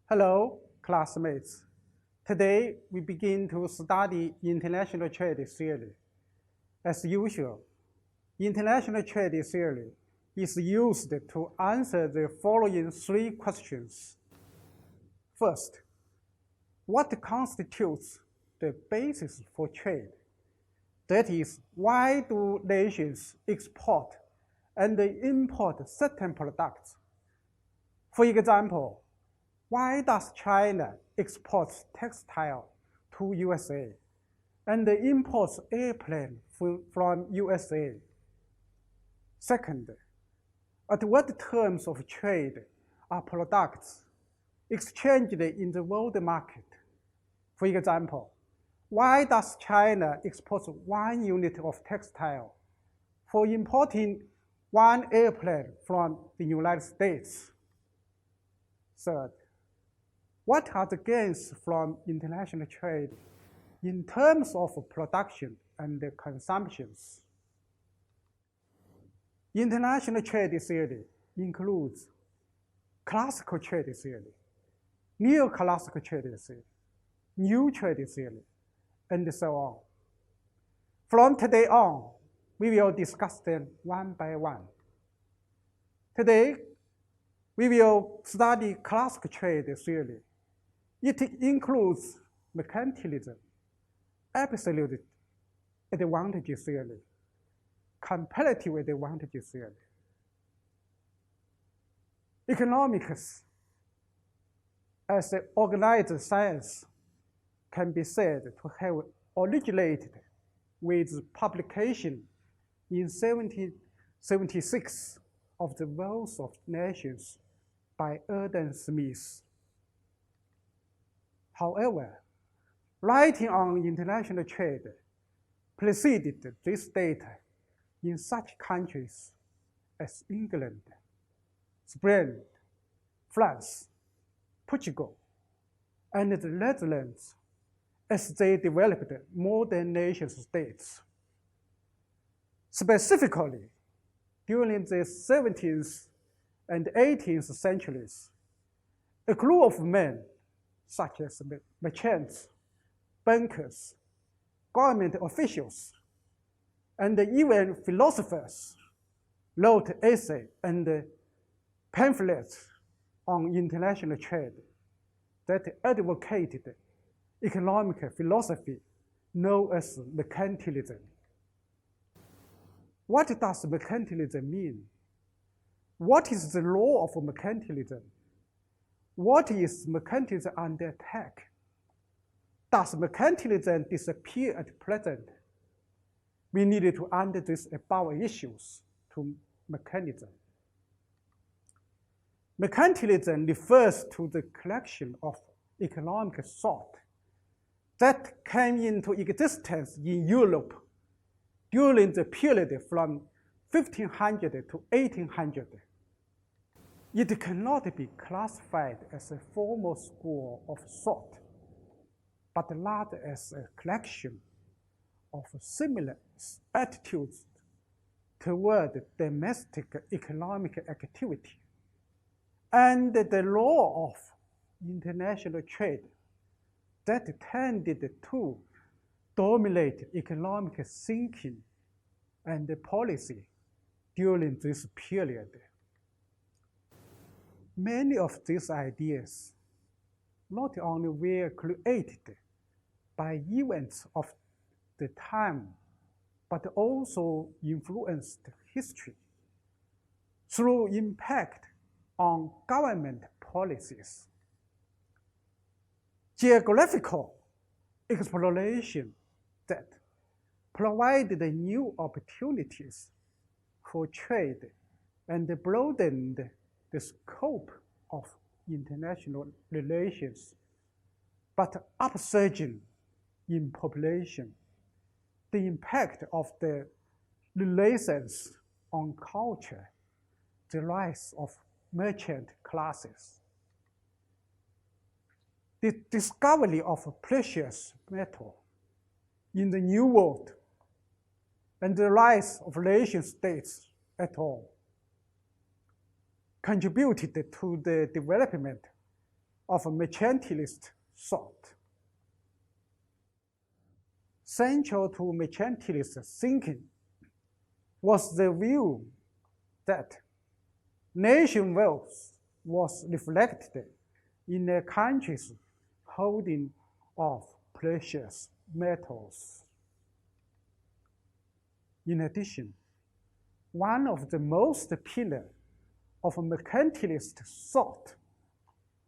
Hello, classmates. Today, we begin to study international trade theory. As usual, international trade theory is used to answer the following three questions. First, what constitutes the basis for trade? That is, why do nations export and import certain products? For example, why does China export textile to USA and imports airplane from USA? Second, at what terms of trade are products exchanged in the world market? For example, why does China export 1 unit of textile for importing 1 airplane from the United States? Third, what are the gains from international trade in terms of production and consumptions? International trade theory includes classical trade theory, neoclassical trade theory, new trade theory, and so on. From today on, we will discuss them one by one. Today, we will study classical trade theory. It includes mercantilism, absolute advantage theory, comparative advantage theory. Economics, as an organized science, can be said to have originated with publication in 1776 of the Wealth of Nations by Adam Smith. However, writing on international trade preceded this data in such countries as England, Spain, France, Portugal, and the Netherlands as they developed modern nation states. Specifically, during the 17th and 18th centuries, a group of men, such as merchants, bankers, government officials, and even philosophers, wrote essays and pamphlets on international trade that advocated economic philosophy known as mercantilism. What does mercantilism mean? What is the law of mercantilism? What is mercantilism under attack? Does mercantilism disappear at present? We needed to address above issues to mercantilism. Mercantilism refers to the collection of economic thought that came into existence in Europe during the period from 1500 to 1800. It cannot be classified as a formal school of thought, but rather as a collection of similar attitudes toward domestic economic activity and the law of international trade that tended to dominate economic thinking and policy during this period. Many of these ideas not only were created by events of the time, but also influenced history through impact on government policies. Geographical exploration that provided new opportunities for trade and broadened the scope of international relations, but upsurging in population, the impact of the Renaissance on culture, the rise of merchant classes, the discovery of precious metal, in the New World and the rise of nation states at all contributed to the development of mercantilist thought. Central to mercantilist thinking was the view that nation wealth was reflected in a country's holding of precious metals. In addition, one of the most pillars of mercantilist thought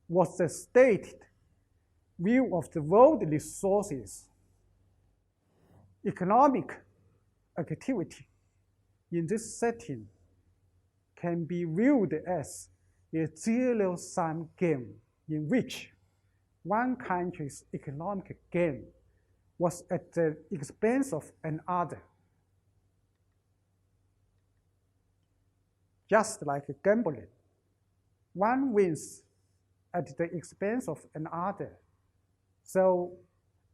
was the stated view of the world resources. Economic activity in this setting can be viewed as a zero-sum game in which one country's economic gain was at the expense of another. Just like gambling, one wins at the expense of another. So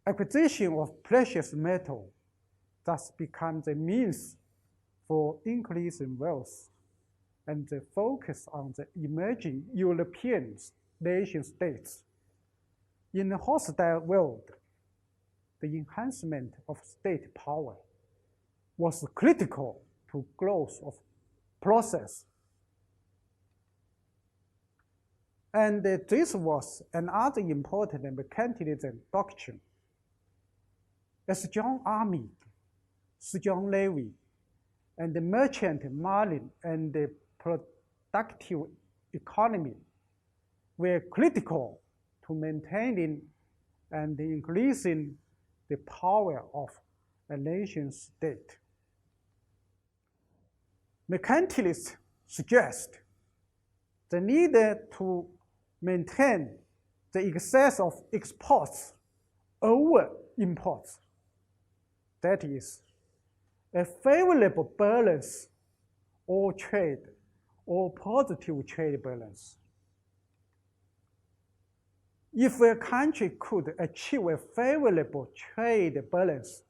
acquisition of precious metal thus becomes a means for increasing wealth, and the focus on the emerging European nation states. In a hostile world, the enhancement of state power was critical to growth of process. And this was another important mercantilism doctrine. A strong army, strong navy, and the merchant marine and the productive economy were critical to maintaining and increasing the power of a nation state. Mercantilists suggest the need to maintain the excess of exports over imports. That is, a favorable balance or trade or positive trade balance. If a country could achieve a favorable trade balance,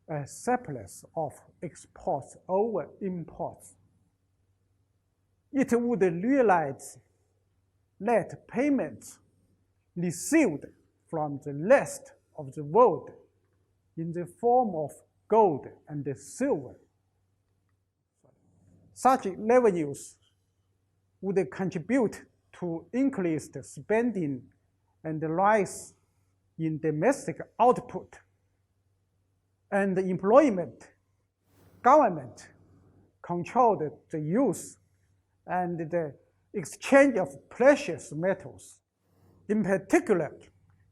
a surplus of exports over imports, it would realize that payments received from the rest of the world in the form of gold and silver. Such revenues would contribute to increased spending and rise in domestic output and employment. Government controlled the use and the exchange of precious metals. In particular,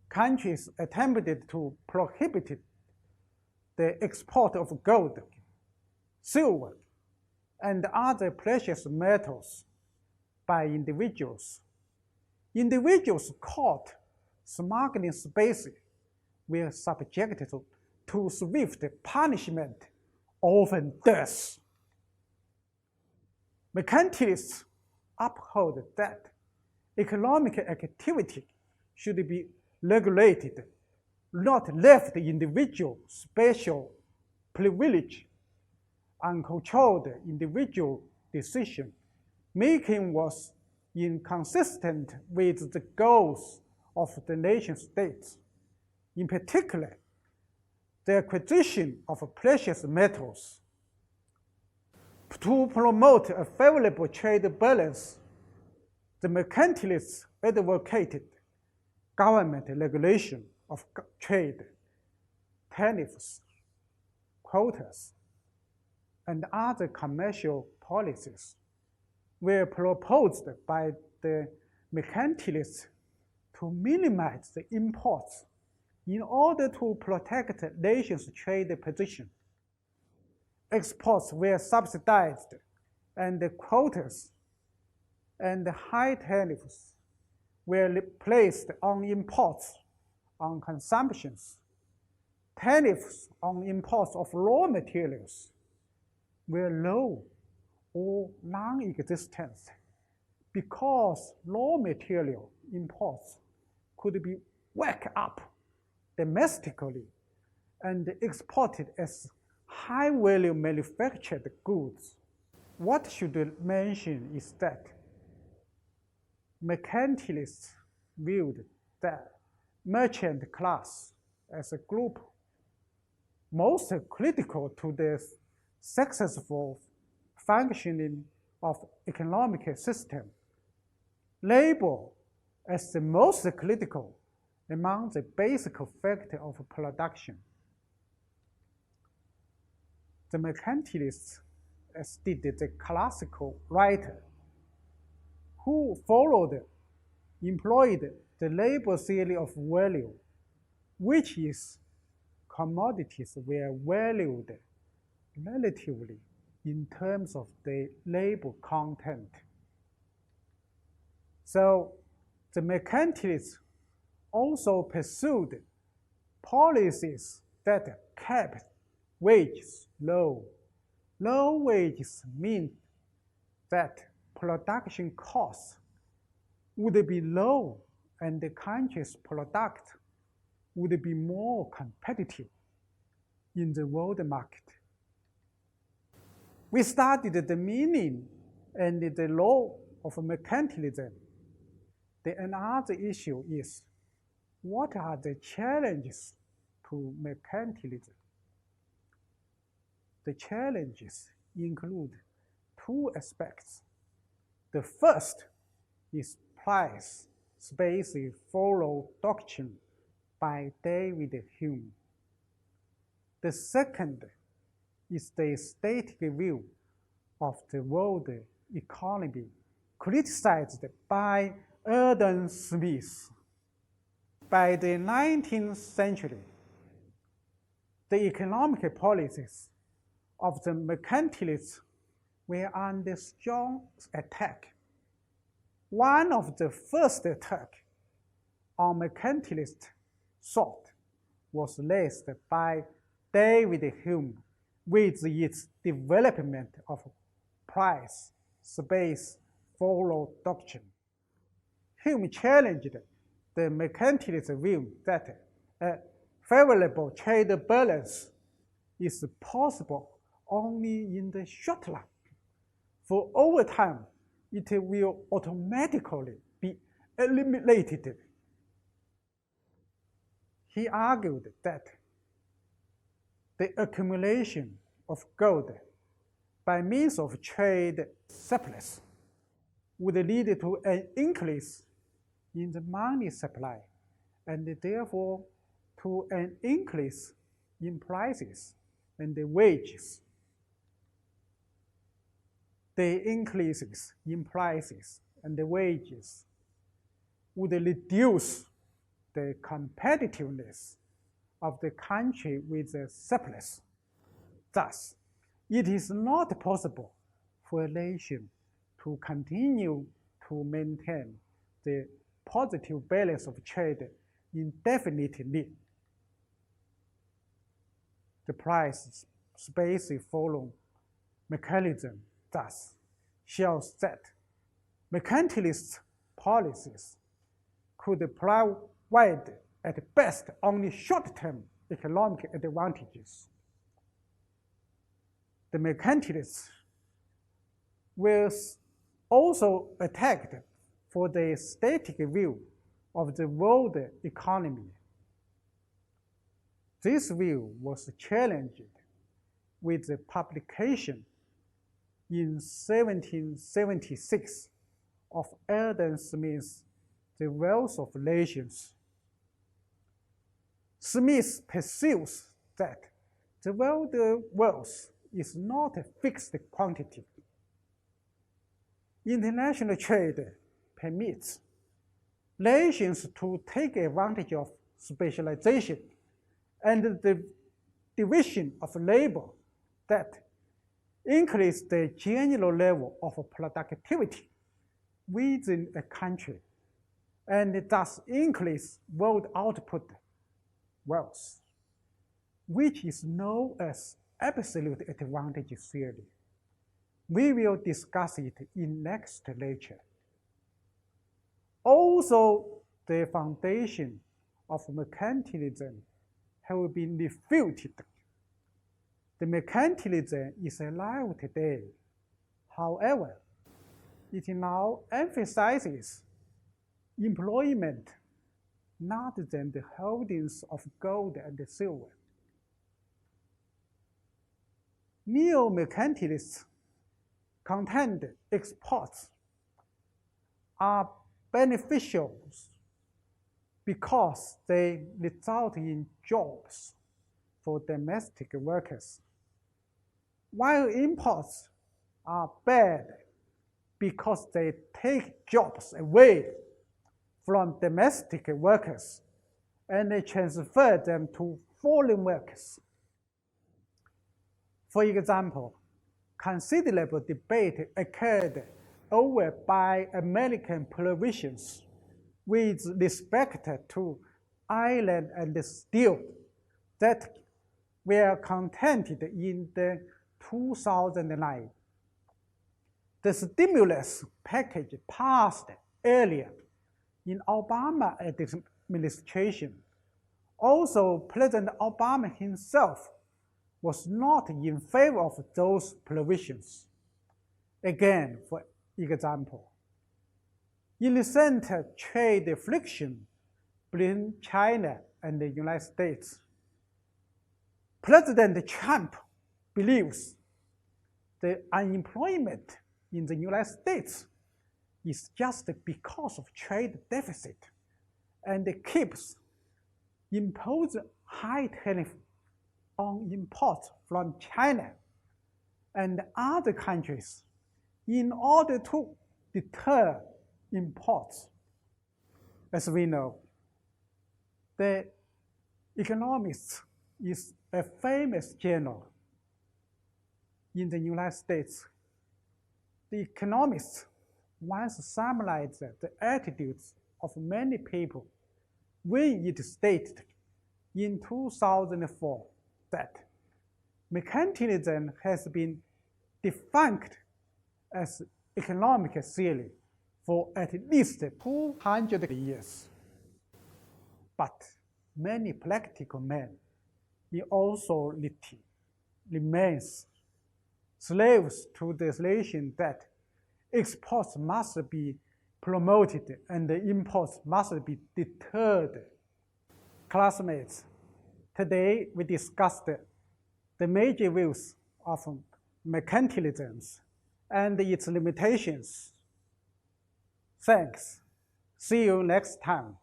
countries attempted to prohibit the export of gold, silver, and other precious metals by individuals. Individuals caught smuggling spaces were subjected to swift punishment, often death. Mercantilists uphold that economic activity should be regulated, not left individual special privilege. Uncontrolled individual decision making was inconsistent with the goals of the nation states. In particular, the acquisition of precious metals. To promote a favorable trade balance, the mercantilists advocated government regulation of trade, tariffs, quotas, and other commercial policies were proposed by the mercantilists to minimize the imports in order to protect the nation's trade position. Exports were subsidized, and the quotas and high tariffs were placed on imports, on consumptions. Tariffs on imports of raw materials were low or non-existent because raw material imports could be worked up domestically and exported as high-value manufactured goods. What should mention is that mercantilists viewed the merchant class as a group most critical to the successful functioning of economic system. Labor as the most critical among the basic factors of production. The mercantilists, as did the classical writer, who employed the labor theory of value, which is commodities were valued relatively in terms of the labor content. So the mercantilists also pursued policies that kept wages low. Low wages mean that production costs would be low and the country's product would be more competitive in the world market. We studied the meaning and the law of mercantilism. Another issue is, what are the challenges to mercantilism? The challenges include two aspects. The first is price space follow doctrine by David Hume. The second is the static view of the world economy criticized by Adam Smith. By the 19th century, the economic policies of the mercantilists were under strong attack. One of the first attacks on mercantilist thought was led by David Hume with its development of price space follow doctrine. Hume challenged the mercantilist view that a favorable trade balance is possible only in the short run. For over time, it will automatically be eliminated. He argued that the accumulation of gold by means of trade surplus would lead to an increase in the money supply and therefore to an increase in prices and the wages. The increases in prices and the wages would reduce the competitiveness of the country with a surplus. Thus, it is not possible for a nation to continue to maintain the positive balance of trade indefinitely. The price space follow mechanism thus shows that mercantilist policies could provide at best only short-term economic advantages. The mercantilists were also attacked for their static view of the world economy. This view was challenged with the publication in 1776 of Adam Smith's The Wealth of Nations. Smith pursues that the world wealth is not a fixed quantity. International trade permits nations to take advantage of specialization and the division of labor that increase the general level of productivity within a country and thus increase world output wealth, which is known as absolute advantage theory. We will discuss it in next lecture. Also, the foundation of mercantilism have been refuted. The mercantilism is alive today. However, it now emphasizes employment rather than the holdings of gold and silver. Neo-mercantilists contend exports are beneficial because they result in jobs for domestic workers, while imports are bad because they take jobs away from domestic workers and they transfer them to foreign workers. For example, considerable debate occurred over Buy American provisions with respect to iron and steel that were contained in the 2009. The stimulus package passed earlier in Obama administration. Also, President Obama himself was not in favor of those provisions. Again, for example, in recent trade friction between China and the United States, President Trump believes the unemployment in the United States is just because of trade deficit and keeps imposing high tariff on imports from China and other countries in order to deter imports. As we know, The Economist is a famous journal in the United States. The Economist once summarized the attitudes of many people when it stated in 2004 that mercantilism has been defunct as economic theory for at least 200 years. But many practical men in authority remains slaves to the solution that exports must be promoted and the imports must be deterred. Classmates, today we discussed the major views of mercantilism and its limitations. Thanks. See you next time.